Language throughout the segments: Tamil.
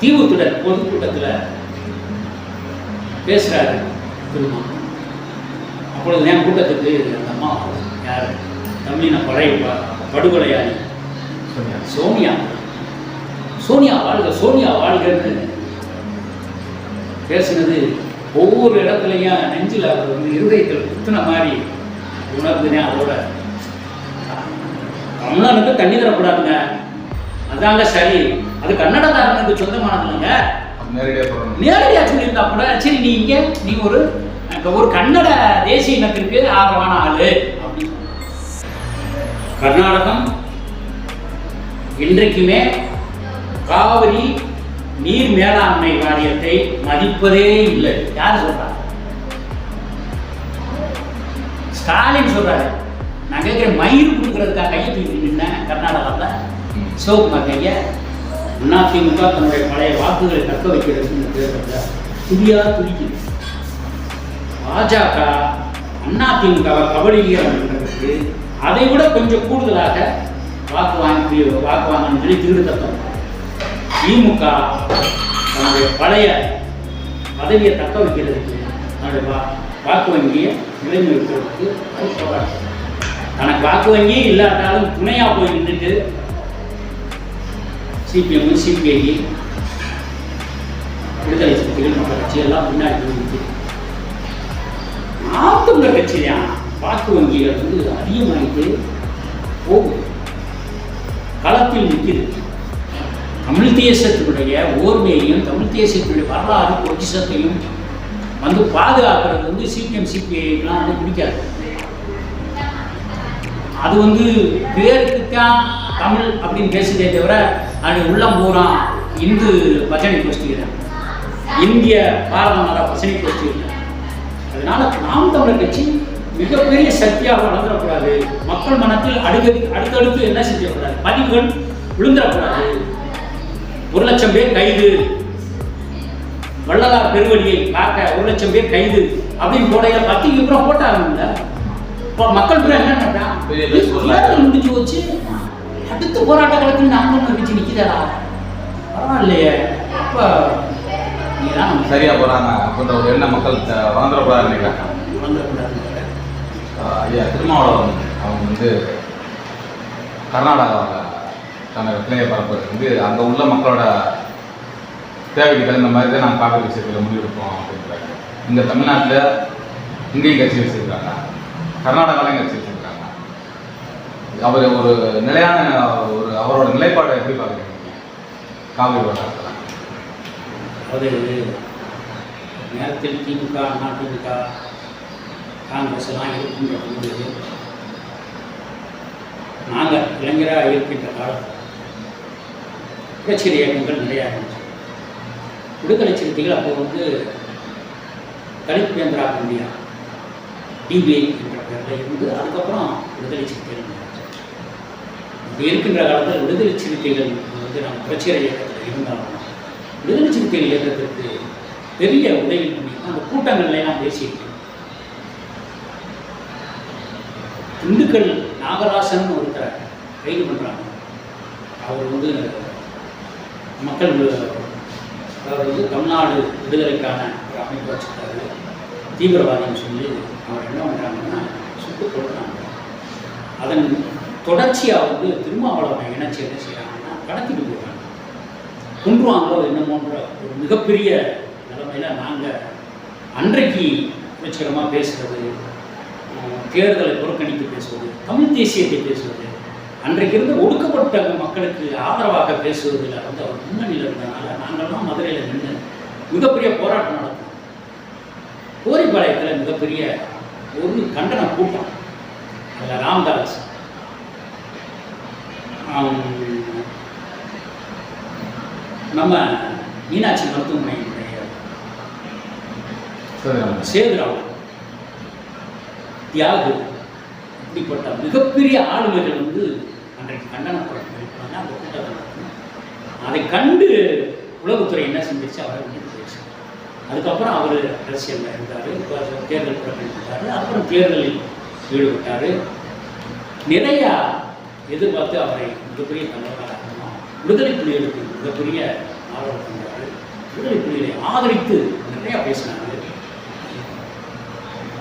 தீவுத்திடல் பொதுக்கூட்டத்தில் பேசுகிறாரு திருமா. அப்பொழுது என் கூட்டத்துக்கு அந்த அம்மா யார் தமிழின பழைய படுகொலையாளி சோனியா சோனியா வாழ்க சோனியா வாழ்கன்னு பேசுனது ஒவ்வொரு இடத்துலையும் நெஞ்சில் அவர் வந்து இருதயத்தில் குத்துன மாதிரி உணர்ந்துனேன். அதோட தமிழனுக்கு தண்ணி தரக்கூடாதுங்க, அதாங்க சரி, அது கன்னடக்காரனுக்கு சொந்தமானதுங்க நேரடியாக சொல்லியிருந்தா கூட சரி, நீ ஒரு கன்னட தேசிய இனத்திற்கு ஆதரவான ஆளு அப்படின்னு. கர்நாடகம் இன்றைக்குமே காவிரி நீர் மேலாண்மை வாரியத்தை மதிப்பதே இல்லை. யார் சொல்றாங்க? ஸ்டாலின் சொல்றாரு. நான் கேட்கிறேன், மயிர் கொடுக்கறதுக்காக கையை தூக்கி நின்ன கர்நாடகாவில் சிவகுமார் கையை அதிமுக தன்னுடைய பழைய வாக்குகளை தக்க வைக்கிறதுக்கு தேர்தலில் துடியா துடிக்குது. பாஜக அதிமுகவை கபடிக்கிறதுக்கு அதை விட கொஞ்சம் கூடுதலாக வாக்கு வாங்கன்னு சொல்லி திருத்தம். திமுக தன்னுடைய பழைய பதவியை தக்க வைக்கிறதுக்கு தன்னுடைய வாக்கு வங்கியை நிலைநிறுத்துவதற்கு போராட்டம். தனக்கு வாக்கு வங்கியே இல்லாட்டாலும் துணையா போய் நின்றுட்டு சிபிஎம் சிபிஐ விடுதலை சிறுத்தைகள் மற்ற கட்சியெல்லாம் முன்னாடி போயிருக்கு. தமிழர் கட்சியா வாக்கு வங்கிகள் வந்து அதிகமாகிட்டு போகுது, களத்தில் நிற்குது. தமிழ் தேசத்தினுடைய ஓர்மையையும் தமிழ் தேசத்தினுடைய வரலாறு பொக்கிஷத்தையும் வந்து பாதுகாக்கிறது வந்து சிபிஎம் சிபிஐக்கெல்லாம் வந்து பிடிக்காது. அது வந்து பேருக்குத்தான் தமிழ் அப்படின்னு பேசுதே தவிர அது உள்ளம் பூரா இந்து பஜனை கோஷ்டிகள், இந்திய பாரத மாதா பஜனை கோஷ்டிகள். அதனால நாம் தமிழர் கட்சி மிகப்பெரிய சக்தியாக வளர்ந்துடக்கூடாது. மக்கள் மனத்தில் அடுத்தடுத்து என்ன செஞ்சிடக்கூடாது, பதிவுகள் விழுந்துடக்கூடாது. 1,00,000 பேர் கைது, வள்ளலார் பெருவழியை பார்க்க 1,00,000 பேர் கைது அப்படின்னு போடையில 10 அப்புறம் போட்டாங்க. இப்போ மக்கள் கூட என்ன பண்ணாங்க, முடிஞ்சு வச்சு அடுத்த போராட்ட காலத்தில் நாங்களும் வச்சு நிற்கிறாரா, பரவாயில்லையே, அப்போ நீதான் சரியா போறாங்க அப்படின்ற ஒரு எண்ணம் மக்கள் வளர்ந்துடக்கூடாதுன்னு நினைக்கிறாங்க. ஐயா திருமாவளவன் அவங்க வந்து கர்நாடகாவில் தன்னோட பிள்ளையை பரப்புறது வந்து அங்கே உள்ள மக்களோட தேவைக்கு தகுந்த மாதிரி தான் நாங்கள் காவிரி விஷயத்தில் முடிவெடுப்போம் அப்படின்றாங்க. இங்கே தமிழ்நாட்டில் இங்கேயும் கட்சி வச்சுருக்காங்க, கர்நாடகாலையும் கட்சி வச்சுருக்காங்க. அவர் ஒரு நிலையான அவரோட நிலைப்பாடை எப்படி பார்க்குறீங்க காவிரி விவகாரத்தில்? அது நேரத்தில் திமுக அதிமுக காங்கிரஸ் எல்லாம் இருக்கின்ற போது நாங்கள் இளைஞராக இருக்கின்ற காலத்தில் புரட்சி இயக்கங்கள் நிறையா இருந்துச்சு. விடுதலை சிறுத்தைகள் அப்போ வந்து தலித் கேந்திரா இந்தியா டிபிஐ என்ற பேரில் இருந்து அதுக்கப்புறம் விடுதலை சிறுத்தைகள் இப்படி இருக்கின்ற காலத்தில் விடுதலை சிறுத்தைகள் வந்து நம்ம புரட்சி இயக்கத்தில் இருந்தாலும் விடுதலை சிறுத்தைகள் இயக்கத்திற்கு பெரிய உதவி பண்ணி அந்த கூட்டங்கள்லாம் பேசியிருக்கேன். திண்டுக்கல் நாகராசன் ஒருத்தரை கைது பண்ணுறாங்க. அவர் வந்து மக்கள் அவர் வந்து தமிழ்நாடு விடுதலைக்கான ஒரு அமைப்பு வச்சுருக்காரு, தீவிரவாதின்னு சொல்லி அவர் என்ன பண்ணுறாங்கன்னா சுட்டு கொள்கிறாங்க. அதன் தொடர்ச்சியாக வந்து திருமாவளவனை இணைச்சி என்ன செய்கிறாங்கன்னா கடத்திட்டு போகிறாங்க, கொன்றுவாங்களோ என்னமோன்ற ஒரு மிகப்பெரிய நிலைமையில் நாங்கள் அன்றைக்கு புரட்சிகரமாக பேசுகிறது, தேர்தலை புறக்கணித்து பேசுவது, தமிழ் தேசியத்தை பேசுவது, அன்றைக்கு இருந்து ஒடுக்கப்பட்ட மக்களுக்கு ஆதரவாக பேசுவதில் வந்து அவர் முன்னணியில் இருந்ததுனால நாங்கள்லாம் மதுரையில் நின்று மிகப்பெரிய போராட்டம் நடத்தோம். கோரிப்பாளையத்தில் மிகப்பெரிய ஒரு கண்டன கூட்டம், அதில் ராம்தாஸ், நம்ம மீனாட்சி மருத்துவமனையினுடைய சேதுராவன், தியாகு, இப்படிப்பட்ட மிகப்பெரிய ஆளுமைகள் வந்து அன்றைக்கு கண்டன போராட்டம் இருப்பாங்க. அந்த கூட்டத்தில் அதை கண்டு உளவுத்துறை என்ன செஞ்சிருச்சு, அவரை வந்து போயிடுச்சு. அதுக்கப்புறம் அவர் அரசியலில் இருந்தார், இப்போ தேர்தல் புறக்கணித்தார், அப்புறம் தேர்தலில் ஈடுபட்டார். நிறையா எதிர்பார்த்து அவரை மிகப்பெரிய தலைவராக விடுதலை புலிகளுக்கு மிகப்பெரிய ஆதரவு தந்தார். விடுதலை புலிகளை ஆதரித்து நிறையா பேசினாங்க.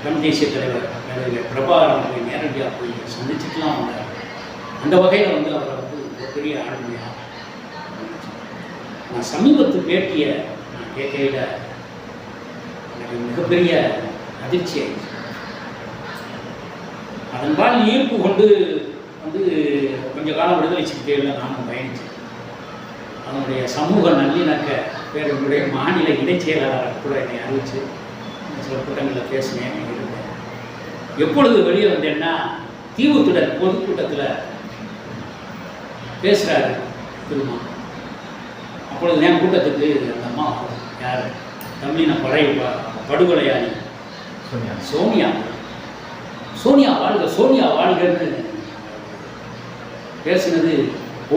தமிழ் தேசிய தலைவர் பிரபாகரன் போய் நேரடியாக போய் சந்திச்சுட்டுலாம் வந்தார். அந்த வகையில் வந்து அவரை வந்து ஒரு பெரிய ஆளுமையாக நான் சமீபத்து பேட்டியை நான் கேட்கையில் எனக்கு மிகப்பெரிய அதிர்ச்சி ஆயிடுச்சு. அதன்பால் ஈர்ப்பு கொண்டு வந்து கொஞ்ச காலம் விடுதலை சிறுத்தைகளில் நானும் பயணித்தேன். அதனுடைய சமூக நல்லிணக்க பேரவையுடைய மாநில இணைச் செயலாளர் கூட என்னை அறிவித்து சில கூட்டங்களில் பேசினேன், இருந்தேன். எப்பொழுது வெளியே வந்தேன்னா, தீவுத்திடல் பொதுக்கூட்டத்தில் பேசுகிறாரு திருமா. அப்பொழுது என் கூட்டத்துக்கு அந்த அம்மா யார் தமிழின படுகொலையாளி சோனியா வாழ்க சோனியா வாழ்கன்னு பேசுனது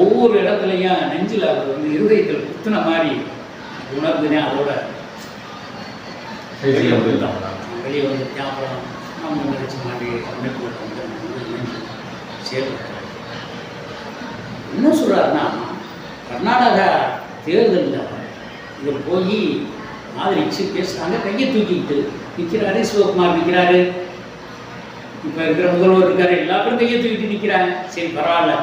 ஒவ்வொரு இடத்துலையும் நெஞ்சில் அவர் வந்து இருதயத்தில் குத்துன மாதிரி உணர்ந்துனேன். அதோட வெளியே வந்துட்டேன். அப்புறம் நம்ம நினைச்ச மாதிரி அமைப்புகள் வந்து சேர்ந்து என்ன சொல்கிறாருன்னா, கர்நாடகா தேர்தலில் இவர் போய் ஆதரிச்சு பேசுகிறாங்க. கையை தூக்கிக்கிட்டு நிற்கிறாரு. சிவகுமார் நிற்கிறாரு, இப்போ இருக்கிற முதல்வர் இருக்காரு, எல்லா பேரும் கையை தூக்கிட்டு நிற்கிறாங்க. சரி பரவாயில்ல,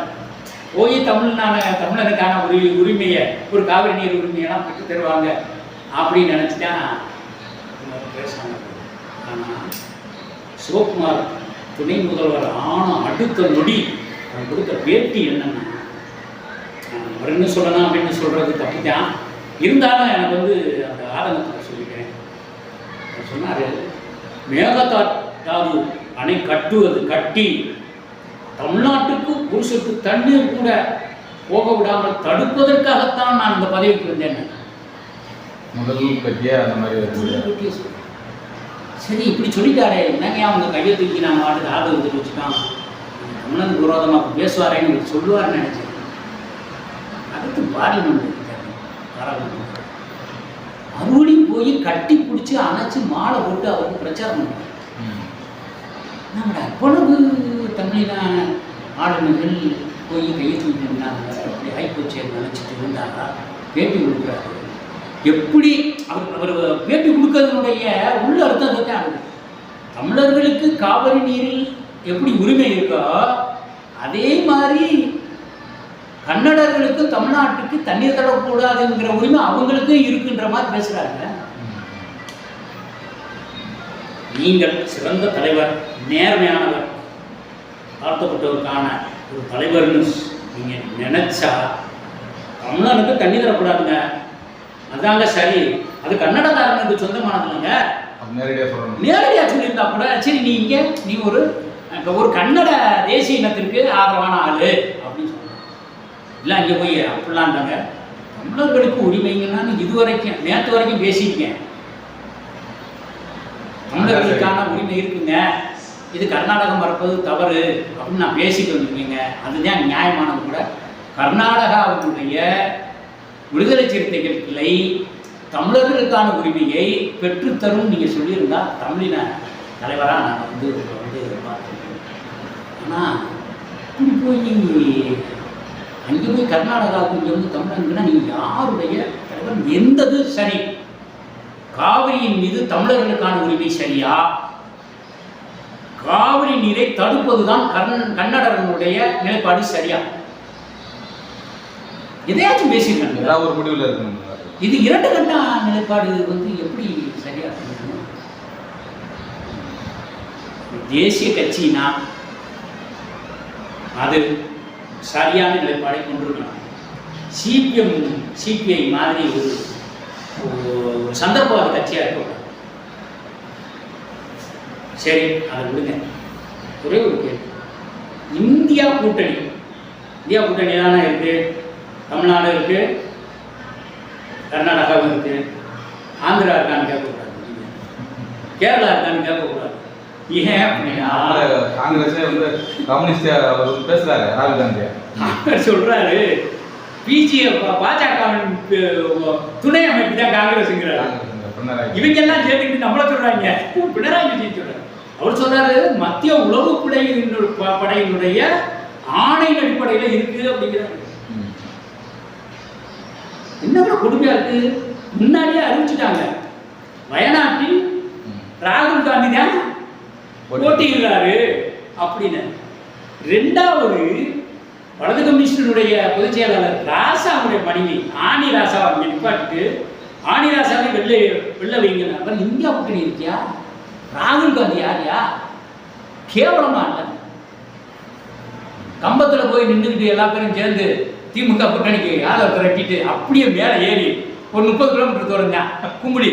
போய் தமிழனுக்கான உரிமையை, ஒரு காவிரி நீர் உரிமையெல்லாம் பெற்று தருவாங்க அப்படின்னு நினச்சிதான் பேசுகிறாங்க. ஆனால் சிவகுமார் துணை முதல்வர் ஆன அடுத்த நொடி அவன் கொடுத்த பேட்டி என்னன்னா, அவர் என்ன சொல்லணும் அப்படின்னு சொல்கிறது தப்பு தான், இருந்தாலும் எனக்கு வந்து அந்த ஆதங்கத்தில் சொல்லிக்கிறேன். சொன்னார், மேகதாது அணை கட்டி தமிழ்நாட்டுக்கு புருஷத்துக்கு தண்ணீர் கூட போக விடாமல் தடுப்பதற்காகத்தான் நான் இந்த பதவிக்கு வந்தேன். முதல் கட்டிய அந்த மாதிரி சரி இப்படி சொல்லிட்டாரே, என்னங்க அவங்க கையை தூக்கி நான் மாட்டுக்கு ஆதரவு வந்துட்டு வச்சுட்டான், தமிழனுக்கு விரோதமாக பேசுவாரேன்னு சொல்லுவார்னு நினைச்சேன். அடுத்து பார்லிமெண்ட் மறுபடியும் போய் கட்டி பிடிச்சி அணைச்சி மாலை போட்டு அவருக்கு பிரச்சாரம் பண்ணுவாங்க. நம்மளோட அவ்வளவு தமிழின ஆளுநர்கள் போய் கையை தூக்கி நின்றாங்க, அப்படி ஹைகோர்ட் நினச்சிட்டு இருந்தாங்க. பேட்டி கொடுக்குறாரு. எப்படி அவர் பேட்டி கொடுக்கறதுனுடைய உள்ள அர்த்தத்தை ஆகுது. தமிழர்களுக்கு காவிரி நீரில் எப்படி உரிமை இருக்கோ அதே மாதிரி கன்னடர்களுக்கு தமிழ்நாட்டுக்கு தண்ணீர் தரக்கூடாதுங்கிற உரிமை அவங்களுக்கும் இருக்குன்ற மாதிரி பேசுறாங்க. நீங்கள் சிறந்த தலைவர், நேர்மையானவர், தாழ்த்தப்பட்டவருக்கான ஒரு தலைவர்னு நீங்க நினைச்சா தமிழனுக்கு தண்ணி தரக்கூடாதுங்க, அதாங்க சரி, அது கன்னடக்காரனுக்கு சொந்தமானது இல்லைங்க, நேரடியாக சொல்லியிருந்தா கூட சரி, நீ ஒரு கன்னட தேசிய இனத்திற்கு ஆதரவான ஆளு அப்படின்னு சொல்லுங்க. இல்லை அங்கே போய் அப்படிலான்றாங்க. தமிழர்களுக்கு உரிமைங்கன்னா இதுவரைக்கும் நேற்று வரைக்கும் பேசியிருக்கேன். தமிழர்களுக்கான உரிமை இருக்குங்க, இது கர்நாடகம் மறப்பது தவறு அப்படின்னு நான் பேசிட்டு வந்துருக்கீங்க. அதுதான் நியாயமானது கூட. கர்நாடகாவுடைய விடுதலை சிறுத்தைகள் கிளை தமிழர்களுக்கான உரிமையை பெற்றுத்தரும் நீங்கள் சொல்லியிருந்தா தமிழின தலைவராக நான் வந்து பார்த்துருக்கேன். ஆனால் இப்படி போய் அங்கே போய் கர்நாடகாவுக்கு வந்து தமிழனுக்குன்னா நீங்கள் யாருடைய தலைவர்? எந்தது சரி? காவிரியின் மீது தமிழர்களுக்கான உரிமை சரியா? காவிரி நீரை தடுப்பதுதான் கன்னடர்களுடைய நிலைப்பாடு சரியா? எதையாச்சும் பேசியிருக்காங்க. ஒரு முடிவில் இருக்கணும். இது இரண்டு கட்ட நிலைப்பாடு வந்து எப்படி சரியா இருக்கணும்? தேசிய கட்சினா அது சரியான நிலைப்பாடை கொண்டிருக்கணும். சிபிஐ மாதிரி ஒரு சந்தர்ப்பவாத கட்சியாக இருக்கக்கூடாது. சரி, அதை விடுங்க. ஒரே ஒரு கேள்வி, இந்தியா கூட்டணி தானே இருக்கு. தமிழ்நாடு இருக்கு, கர்நாடகாவும் இருக்கு, ஆந்திரா இருக்கான்னு கேட்கக்கூடாது, கேரளா இருக்கான்னு கேட்கக்கூடாது. ஏன் அப்படின்னா காங்கிரஸே வந்து கம்யூனிஸ்ட் பேசுறாரு. ராகுல் காந்தி சொல்றாரு, பாஜகவின் துணை அமைப்பு தான் காங்கிரஸ்ங்கிறாரு. இவங்க எல்லாம் சேர்த்துக்கிட்டு நம்மள சொல்றாங்க. பினராயி விஜயன் சொல்றாரு. அவர் சொல்றாரு, மத்திய உளவு படையினுடைய ஆணையின் அடிப்படையில் இருக்கு அப்படிங்கிறாரு. என்ன கொடுமையா இருக்கு. முன்னாடியே அறிவிச்சுட்டாங்க, வயநாட்டில் ராகுல் காந்தி தான் போட்டியிடுறாரு அப்படின்னு. ரெண்டாவது, வலது கம்யூனிஸ்டினுடைய பொதுச் செயலாளர் ராசாவுடைய மனைவி ஆனி ராசாவை அங்கே நிப்பாட்டிட்டு ஆனி ராசாவை வெளில வைங்க. இந்தியா கூட்டணி இருக்கியா? ராகுல் காந்தி யாரியா? கேவலமா இல்லை. கம்பத்தில் போய் நின்றுக்கிட்டு எல்லா பேரும் சேர்ந்து திமுக கூட்டணிக்கு ஆளை திரட்டிட்டு அப்படியே மேலே ஏறி ஒரு 30 கிலோமீட்டர் தூரம் தான் கும்படி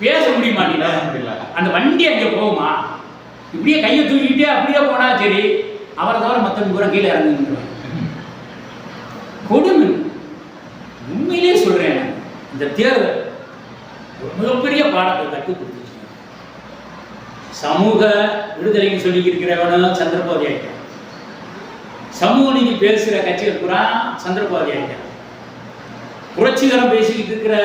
பேச முடியுமா? நீ அந்த வண்டி அங்கே போகுமா? இப்படியே கையை தூக்கிட்டே அப்படியே போனா சரி, அவரை தவிர மற்றவங்க கூட கீழே இறங்குவாங்க. கொடுமை. உண்மையிலே சொல்றேன், இந்த தேர்தல் ஒரு மிகப்பெரிய பாடத்தை கற்றுக் கொடுத்துச்சு. சமூக விடுதலைன்னு சொல்லி இருக்கிறவனும் சந்திரபாபு ஆயிட்டான். சமூக நீதி பேசுகிற கட்சிகள் பூரா சந்திரபாபு ஆயிட்டான். புரட்சிகரம் பேசிக்கிட்டு இருக்கிற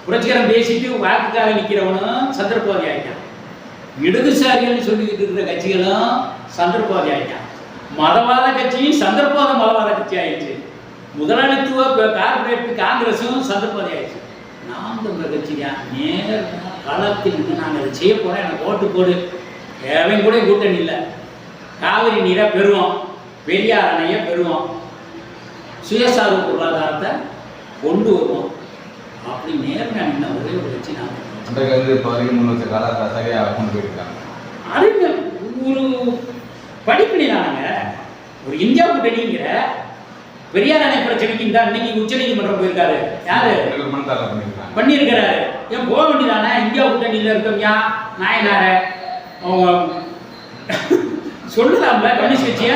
புரட்சிகரம் பேசிட்டு வாக்குக்காக நிற்கிறவனும் சந்திரபாபு ஆயிட்டான். இடதுசாரிகள் சொல்லிக்கிட்டு இருக்கிற கட்சிகளும் சந்திரபாபு ஆயிட்டான். மதவாத கட்சியும் சந்திரபாத மதவாத கட்சி ஆயிடுச்சு. முதலாளித்துவ கார்பரேட் காங்கிரஸும் சந்திரபாபு ஆயிடுச்சு. நாம் தமிழர் கட்சி தான் நேர களத்தில் நாங்கள் அதை செய்ய போகிறோம், எனக்கு ஓட்டு போடு, எவன் கூட கூட்டணி இல்லை, காவிரி நீரை பெறுவோம், பெரியார் அணையை பெறுவோம், சுயசார்பு பொருளாதாரத்தை கொண்டு வருவோம் அப்படி நேரம் என்ன ஒரே ஒரு கட்சி நான் இப்போ வரைக்கும் முன் வச்ச கால சரியாக கொண்டு போயிருக்காங்க. அது ஒரு படிப்பினை தானுங்க. ஒரு இந்தியா கூட்டணிங்கிற பெரியார் அணை பிரச்சனைக்கு இந்த அன்னைக்கு உச்ச நீதிமன்றம் போயிருக்காரு. யாரு பண்ணியிருக்கிறாரு? ஏன் போக வேண்டியதானே? இந்தியா கூட்டணியில் இருக்கோம்யா நாயனார சொல்லலாம்ல கம்யூனிஸ்ட் கட்சிய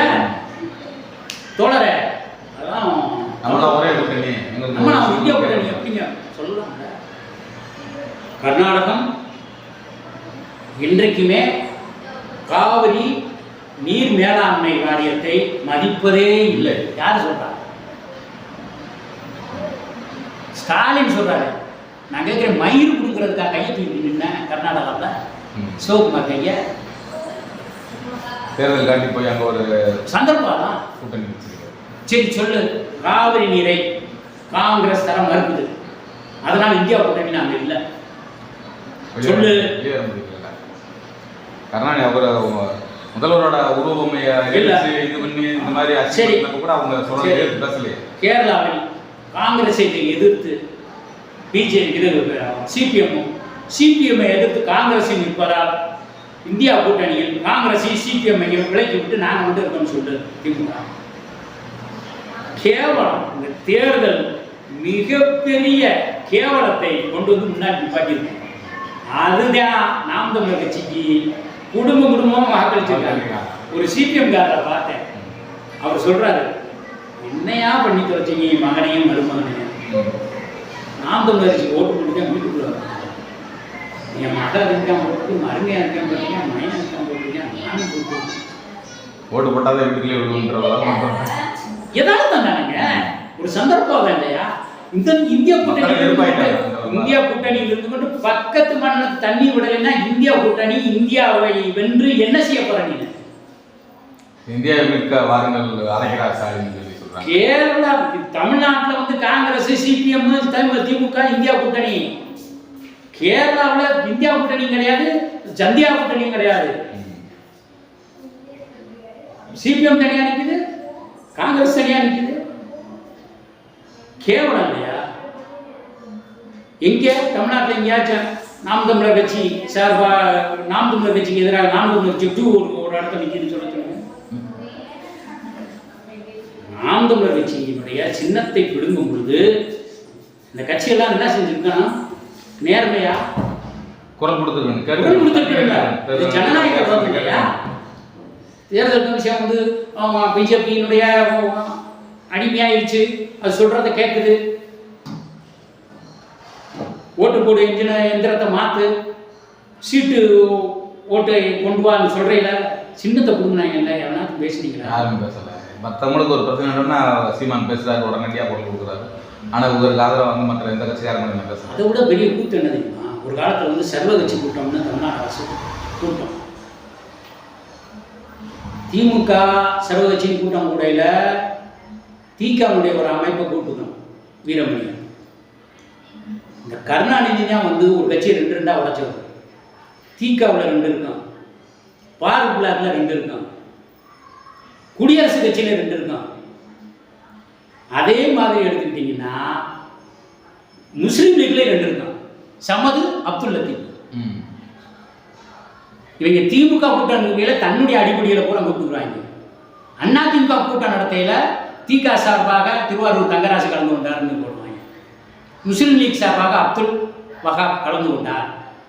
தோழர. அதான் ஒரே கூட்டணி இந்தியா கூட்டணி அப்படிங்க சொல்லலாம்ல. கர்நாடகம் இன்றைக்குமே காவிரி நீர் மேலாண்மை வாரியத்தை மதிப்பதே இல்லை. யார் சொல்றா? ஸ்டாலின் சொல்றாரு. நான் கேட்கிறேன், மயிர் கொடுக்கறதுக்காக கையை தூக்கி நின்ன கர்நாடகாவில் சிவகுமார் கைய தேர்தல் காட்டி போய் அங்கே ஒரு சந்தர்ப்பம் கூட்டணி. சரி சொல்லு, காவிரி நீரை காங்கிரஸ் தர மறுக்குது, அதனால இந்தியா கூட்டணி நாங்கள் இல்லை சொல்லு. கர்நாடகா முதல்வரோட உருவமையை இது பண்ணி இந்த மாதிரி சரி கூட அவங்க சொல்றது பேசலையே. கேரளாவில் காங்கிரஸை எதிர்த்து பிஜேபி சிபிஎம்ஐ எதிர்த்து காங்கிரஸை நிற்பதால் இந்தியா கூட்டணியில் காங்கிரஸையும் சிபிஎம்ஐயும் விலக்கி விட்டு நாங்கள் வந்து இருக்கோம்னு சொல்லு திமுக. கேவலம். இந்த தேர்தல் மிகப்பெரிய கேவலத்தை கொண்டு வந்து முன்னாடி நிப்பாட்டியிருக்கோம். அதுதான் நாம் தமிழர் கட்சிக்கு குடும்பமாக வாக்களிச்சிருக்காங்க. ஒரு சிபிஎம் காரரை பார்த்தேன், அவர் சொல்றாரு, என்னையா பண்ணி தொலைச்சிங்க மகனையும் மருமகனையும், நாம் தமிழர் கட்சிக்கு ஓட்டு போட்டு வீட்டுக்குள்ள என் மகள் இருக்கான் போட்டு மருமையா இருக்கான் போட்டீங்க, மயன் இருக்கான் போட்டீங்க, நானும் போட்டு ஓட்டு போட்டாதான் வீட்டுக்குள்ளே விடுவோன்ற ஏதாவது தானேங்க ஒரு சந்தர்ப்பம் இல்லையா? இந்த இந்தியா கூட்டணியில் இருந்து கொண்டு பக்கத்து மண்ணுக்கு தண்ணி விடலைன்னா இந்தியா கூட்டணி இந்தியாவை வென்று என்ன செய்ய போற? நீங்க இந்தியாவை மிக்க வாருங்கள் அழைக்கிறார் ஸ்டாலின் சொல்லி சொல்றாங்க. கேரளா தமிழ்நாட்டில் வந்து காங்கிரஸ் சிபிஎம் திமுக இந்தியா கூட்டணி. கேரளாவில் இந்தியா கூட்டணி கிடையாது, ஜந்தியா கூட்டணியும் கிடையாது. சிபிஎம் தனியா நிற்குது, காங்கிரஸ் தனியா நிற்குது. கேவலம் இல்லையா? எங்கே தமிழ்நாட்டில் எங்கேயாச்சும் நாம் தமிழர் கட்சி சார்பா நாம் தமிழர் கட்சிக்கு எதிராக நாம் தமிழர் கட்சி டூ ஒரு இடத்துல நிற்கிதுன்னு சொல்லுங்க. நாம் தமிழர் கட்சியினுடைய சின்னத்தை பிடுங்கும் பொழுது இந்த கட்சியெல்லாம் என்ன செஞ்சிருக்கணும்? நேர்மையா குரல் கொடுத்துருக்கணும். ஜனநாயக இல்லையா? தேர்தல் கமிஷன் வந்து பிஜேபியினுடைய அடிமையாயிருச்சு, அது சொல்றத கேட்குது. ஓட்டு போடு எந்திரத்தை மாத்து, சீட்டு ஓட்டை கொண்டு வான்னு சொல்றீங்கள, சின்னத்தை கொடுங்க இல்லை எவனா பேசுனீங்களா? யாரும் பேசல. மற்றவங்களுக்கு ஒரு பிரச்சனைனா சீமான் பேசுறாரு, உடனடியாக போட்டு கொடுக்குறாரு. ஆனால் இவருக்கு ஆதரவு வந்து மற்ற எந்த கட்சியாரும் பேசுறாங்க. அதை விட பெரிய கூட்டம் என்ன தெரியுமா? ஒரு காலத்தில் வந்து சர்வ கட்சி கூட்டம்னு தமிழ்நாடு அரசு கூட்டம், திமுக சர்வ கட்சியின் கூட்டம் கூடையில் தீக்காவுடைய ஒரு அமைப்பை கூட்டுக்கணும். வீரமணி இந்த கருணாநிதி தான் வந்து ஒரு கட்சியை 2 உடைச்சவர். திகாவில் 2 இருக்கும், பாரத் பிளாக்ல 2 இருக்கும், குடியரசு கட்சியில் 2 இருக்கும். அதே மாதிரி எடுத்துக்கிட்டிங்கன்னா முஸ்லீம் லீக்ல 2 இருக்கும், சமது, அப்துல் லத்தீப். இவங்க திமுக கூட்டம் தன்னுடைய அடிப்படையில் பூரா கூப்பிட்டுருவாங்க. அண்ணா திமுக கூட்டம் நடத்தையில் திக சார்பாக திருவாரூர் தங்கராசு கலந்து கொண்டார்னு போடுவாங்க. முஸ்லீம் லீக் சார்பாக அப்துல் வஹாப் கலந்து கொண்டார்,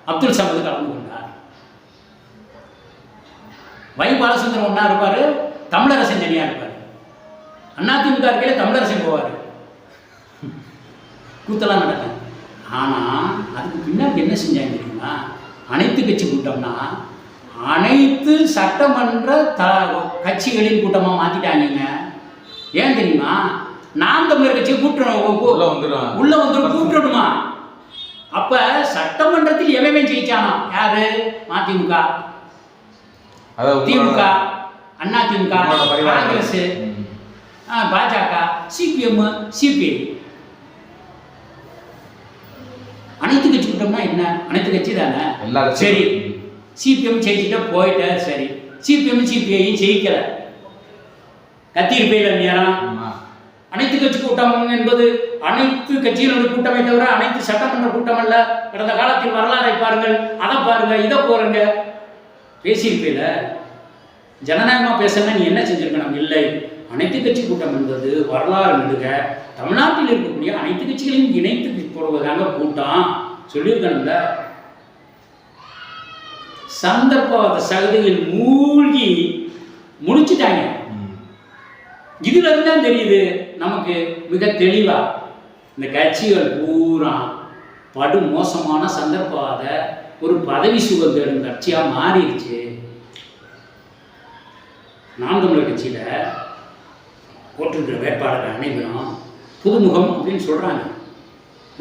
அப்துல் சமது கலந்து கொண்டார். வை பாலசுந்தரம் ஒன்றா இருப்பார், தமிழரசன் தனியாக இருப்பார். அண்ணா திமுக இருக்கையில் தமிழரசன் போவார், கூத்தெல்லாம் நடக்கும். ஆனால் அதுக்கு பின்னாடி என்ன செஞ்சாங்க தெரியுமா? அனைத்து கட்சி கூட்டம்னா அனைத்து சட்டமன்ற கட்சிகளின் கூட்டமாக மாற்றிட்டாங்க. ஏன் தெரியுமா? நாம் தமிழர் கட்சியை உள்ள வந்துடும் கூப்பிடணுமா? அப்ப சட்டமன்றத்தில் எவன் ஜெயிச்சானோ? யாரு? மதிமுக, திமுக, அண்ணா திமுக, காங்கிரஸ், பாஜக, சிபிஎம், சிபிஐ. அனைத்து கட்சி கூட்டம்னா என்ன? அனைத்து கட்சி தானே. சரி, சிபிஎம் ஜெயிச்சுட்டா போயிட்ட, சரி. சிபிஎம் சிபிஐயும் ஜெயிக்கல, கத்தியிருப்பையில் நேரம். அனைத்து கட்சி கூட்டம் என்பது அனைத்து கட்சிகளுடைய கூட்டமே தவிர அனைத்து சட்டமன்ற கூட்டம் அல்ல. கடந்த காலத்தில் வரலாறை பாருங்கள், அதை பாருங்க, இதை போறங்க. பேசியிருப்பையில ஜனநாயகமாக பேசணும். நீ என்ன செஞ்சிருக்கணும்? இல்லை, அனைத்து கட்சி கூட்டம் என்பது வரலாறு நெடுக தமிழ்நாட்டில் இருக்கக்கூடிய அனைத்து கட்சிகளையும் இணைத்து போடுவதாக கூட்டம் சொல்லியிருக்கணும்ல. சந்தர்ப்பவாத சகதியில் மூழ்கி முடிச்சுட்டாங்க. இதுல இருந்து தான் தெரியுது நமக்கு மிக தெளிவா, இந்த கட்சிகள் பூரா படு மோசமான சந்தர்ப்பவாத ஒரு பதவி சுகம் தேடும் கட்சியா மாறிடுச்சு. நாம் தமிழர் கட்சியில போட்டிருக்கிற வேட்பாளர்கள் அனைவரும் புதுமுகம் அப்படின்னு சொல்றாங்க.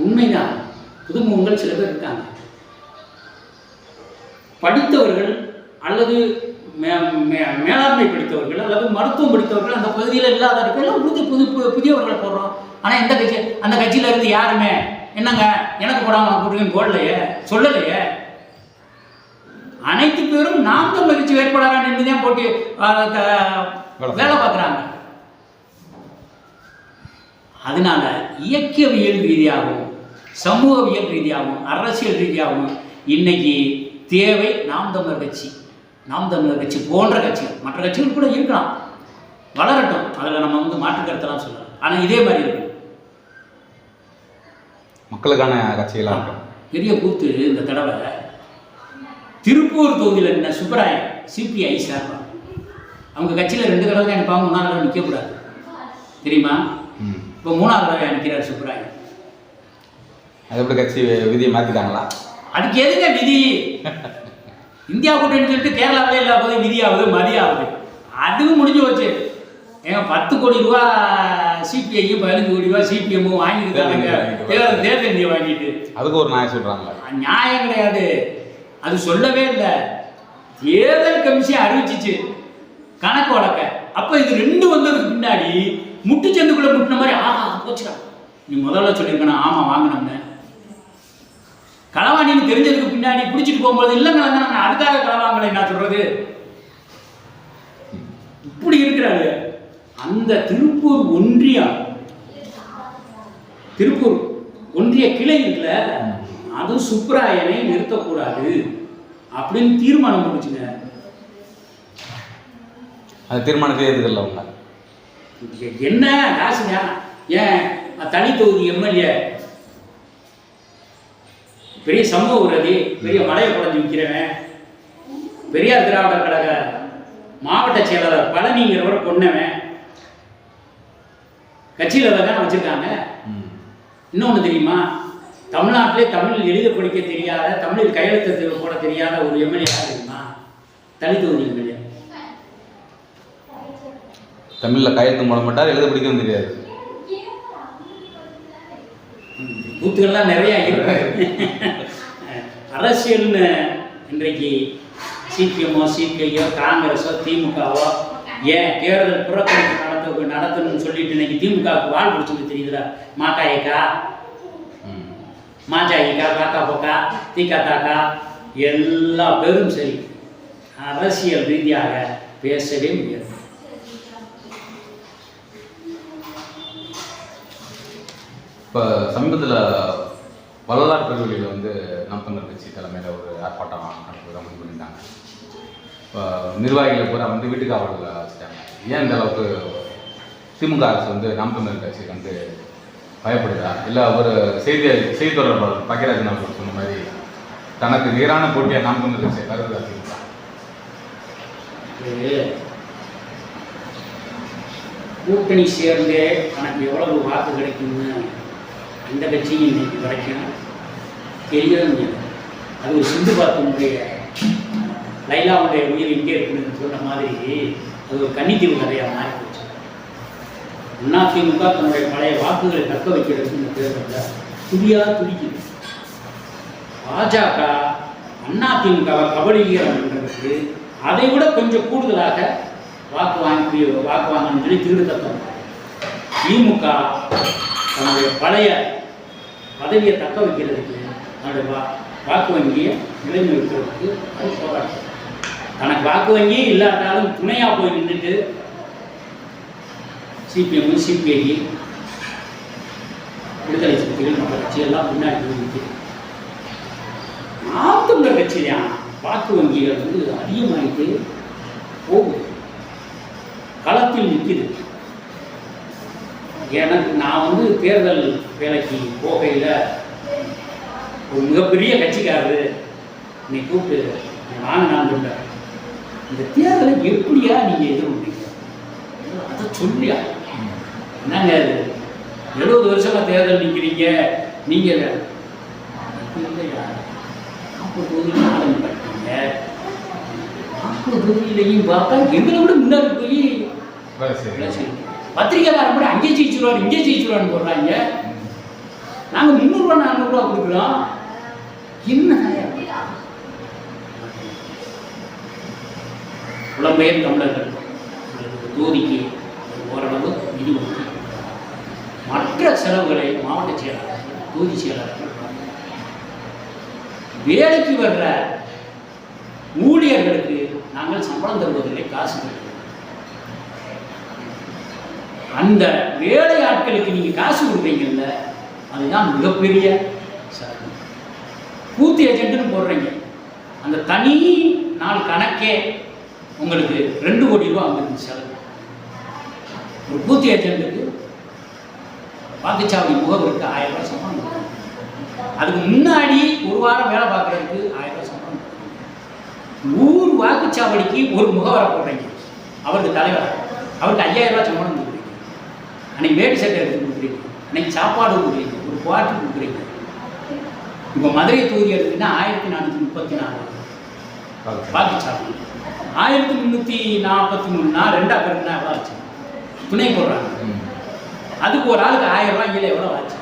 உண்மைதான், புதுமுகங்கள் சில பேர் இருக்காங்க. படித்தவர்கள் அல்லது மேலாண்மை படித்தவர்கள் அல்லது மருத்துவம் படித்தவர்கள் அந்த பகுதியில் இல்லாதவர்கள் புதியவர்களை போடுறோம். ஆனால் எந்த கட்சி, அந்த கட்சியில இருந்து யாருமே என்னங்க எனக்கு போடாமல் போட்டுருக்கேன்னு போடலையே, சொல்லலையே. அனைத்து பேரும் நாம் தமிழர் கட்சி வேட்பாளராக நின்றுதான் போட்டு வேலை பார்க்குறாங்க. அதனால இயக்கவியல் ரீதியாகவும் சமூகவியல் ரீதியாகவும் அரசியல் ரீதியாகவும் இன்னைக்கு தேவை நாம் தமிழர் கட்சி. நாம் தமிழர் கட்சி போன்ற கட்சிகள், மற்ற கட்சிகள் கூட இருக்கலாம், வளரட்டும். அதில் நம்ம வந்து மாற்று கருத்தெல்லாம் சொல்லலாம். ஆனால் இதே மாதிரி இருக்கு மக்களுக்கான கட்சிகளாக இருக்கும். பெரிய கூத்து இந்த தடவை திருப்பூர் தொகுதியில் என்ன சுப்பராயன் சிபிஐ சார்பா அவங்க கட்சியில் 2 தடவை தான் நிற்பாங்க, 3ஆவது தடவை நிற்கக்கூடாது தெரியுமா? இப்போ 3ஆவது தடவை நிற்கிறார் சுப்பராயன். அது எப்படி கட்சி விதியை மாற்றிட்டாங்களா? அதுக்கு எதுங்க விதி? இந்தியா கூட்டணி சொல்லிட்டு கேரளாவிலே எல்லா போதும் விதியாகுது, மதியாகுது. அதுவும் முடிஞ்சு போச்சு. ஏங்க 10 கோடி ரூபா சிபிஐயும் 15 கோடி ரூபா சிபிஎம்மும் வாங்கியிருக்காங்க தேர்தல் நிதியை வாங்கிட்டு. அதுக்கு ஒரு நியாயம் சொல்றாங்க. நியாயம் கிடையாது, அது சொல்லவே இல்லை. தேர்தல் கமிஷன் அறிவிச்சிச்சு கணக்கு வழக்க. அப்போ இது 2 வந்ததுக்கு பின்னாடி முட்டுச்சந்துக்குள்ள முட்டின மாதிரி ஆமா போச்சுடா. நீ முதல்ல சொல்லியிருக்கணும் ஆமா வாங்கினோம்னு. களவாணின்னு தெரிஞ்சதுக்கு பின்னாடி பிடிச்சிட்டு போகும்போது இல்லைங்க நாங்கள் அதுக்காக களவாங்கலை நான் சொல்றது. இப்படி இருக்கிறாரு. அந்த திருப்பூர் ஒன்றிய கிளை இருக்குல்ல, அது சுப்பராயனை நிறுத்தக்கூடாது அப்படின்னு தீர்மானம் பண்ணிச்சுங்க. அது தீர்மானத்தை எதுக்கல உங்க என்ன காசுங்க? ஏன் தனி தொகுதி எம்எல்ஏ பெரிய சமூக உறுதி, பெரிய மலையை குறைஞ்சி விற்கிறவன், பெரியார் திராவிடர் கழக மாவட்ட செயலாளர் பழனிங்கிறவரை கொன்னவன் கட்சியில் தானே வச்சிருக்காங்க. இன்னொன்று தெரியுமா? தமிழ்நாட்டிலே தமிழ் எழுத படிக்க தெரியாத, தமிழில் கையெழுத்து போட தெரியாத ஒரு எம்எல்ஏ யார் தெரியுமா? தனி தொகுதி எம்எல்ஏ. தமிழில் கையெழுத்து போட மாட்டார், எழுத படிக்கவும் தெரியாது. கூத்துக்கள்லாம் நிறையா இருக்கு. அரசியல்னு இன்றைக்கு சிபிஎம்மோ சிபிஐயோ காங்கிரஸோ திமுகவோ ஏன் தேர்தல் புறக்கணிப்பு நடத்தணும்னு சொல்லிட்டு இன்னைக்கு திமுகவுக்கு வாழ் பிடிச்சது தெரியுதுல. மாக்காயக்கா மாஜாயிக்கா, காக்கா போக்கா, தீக்கா தாக்கா எல்லா பேரும் சரி அரசியல் ரீதியாக பேசவே முடியாது. இப்போ சமீபத்தில் வள்ளலார் பெருவெளியில் வந்து நாம் தமிழர் கட்சி தலைமையில் ஒரு ஆர்ப்பாட்டம் நடத்துவதாக முடிவு பண்ணியிருந்தாங்க. இப்போ நிர்வாகிகளை பூரா வந்து வீட்டுக்கு அவர்களை வச்சுட்டாங்க. ஏன் இந்த அளவுக்கு திமுக அரசு வந்து நாம் தமிழர் கட்சிக்கு வந்து பயப்படுதா? இல்லை ஒரு செய்தி தொடர்பாளர் பகிராஜன் அவர்கள் சொன்ன மாதிரி தனக்கு நிகரான போட்டியாக நாம் தமிழர் கட்சியை கருதுதா திமுக? கூட்டணி சேர்ந்து எனக்கு எவ்வளவு வாக்கு கிடைக்கும்னு இந்த கட்சியும் இன்னைக்கு வரைக்கும் தெரியவே. அது ஒரு சிந்து பாத்தினுடைய லைலாவுடைய உயிர் இங்கே இருக்குன்னு சொன்ன மாதிரி அது ஒரு கன்னித்தீவு கதையாக மாறி போச்சு. அதிமுக தன்னுடைய பழைய வாக்குகளை தக்க வைக்கிறதுக்கு இந்த தேர்தலில் துடியாக துடிக்குது. பாஜக அதிமுகவை கபலீகரம்ன்றதுக்கு அதை விட கொஞ்சம் கூடுதலாக வாக்கு வாங்கணும்னு சொல்லி திருடு தத்தம். திமுக தன்னுடைய பழைய பதவியை தக்க வைக்கிறதுக்கு தன்னுடைய வாக்கு வங்கியை நிலைநிறுத்துறதுக்கு அது போராட்டம். தனக்கு வாக்கு வங்கியே இல்லாட்டாலும் துணையாக போய் நின்றுட்டு சிபிஎம், சிபிஐ, விடுதலை சிறுத்தைகள் மற்ற கட்சியெல்லாம் பின்னாடி நிற்குது. நாம் தமிழர் கட்சி தான் வாக்கு வங்கிகள் வந்து அதிகமாகிட்டு போகுது, களத்தில் நிற்குது. எனக்கு நான் வந்து தேர்தல் வேலைக்கு போகையில் ஒரு மிகப்பெரிய கட்சிக்காரரு என்னை கூப்பிட்டு வாங்க, நான் சொல்கிறேன், இந்த தேர்தலை எப்படியா நீங்கள் எதிர்கொண்டீங்க? அதை சொல்லியா? என்னங்க 70 வருஷமாக தேர்தல் நிற்கிறீங்க, நீங்கள் 40 தொகுதியில் ஆளுங்க பார்த்தீங்க, 40 தொகுதியிலையும் பார்த்தா எங்களை விட முன்னாடி போய் பத்திரிகைக்காரன் கூட அங்கே ஜெயிச்சுருவார் இங்கே ஜெயிச்சுருவான்னு போடுறாங்க. நாங்கள் 300 ரூபா 400 ரூபா கொடுக்குறோம். என்ன புலம்பெயர் தமிழர்கள் தொகுதிக்கு ஓரளவு நிதி ஒதுக்கி மற்ற செலவுகளை மாவட்ட செயலாளர், தொகுதி செயலாளர்கள், வேலைக்கு வர்ற ஊழியர்களுக்கு நாங்கள் சம்பளம் தருவதில்லை, காசு தருவோம். அந்த வேலை ஆட்களுக்கு நீங்கள் காசு கொடுக்குறீங்கல்ல, அதுதான் மிகப்பெரிய செலவு. பூர்த்தி ஏஜென்ட்னு போடுறீங்க, அந்த தனி நாள் கணக்கே உங்களுக்கு 2 கோடி ரூபா வந்துருக்கு செலவு. ஒரு பூர்த்தி ஏஜென்ட்டுக்கு வாக்குச்சாவடி முகவருக்கு 1000 ரூபாய் சம்பளம் கொடுக்குறீங்க. அதுக்கு முன்னாடி ஒரு வாரம் வேலை பார்க்குறதுக்கு 1000 ரூபாய் சம்பளம் கொடுக்குறீங்க. 100 வாக்குச்சாவடிக்கு ஒரு முகவரை போடுறீங்க, அவருக்கு தலைவர், அவருக்கு 5000 ரூபாய் சம்பளம் கொடுக்குறீங்க. அன்னைக்கு வேட்டி சட்டை எடுத்து கொடுக்குறீங்க, அன்னைக்கு சாப்பாடு கொடுக்குறீங்க, ஒரு குவார்ட்டு கொடுக்குறீங்க. இப்போ மதுரை தொகுதி எடுத்துக்கிட்டா 1434 வாக்குச்சாவடி, 1343 ரெண்டா பேருக்குன்னா எவ்வளோ ஆச்சு? துணை போடுறாங்க, அதுக்கு ஒரு ஆளுக்கு 1000 ரூபாய் கீழே எவ்வளோ ஆச்சு?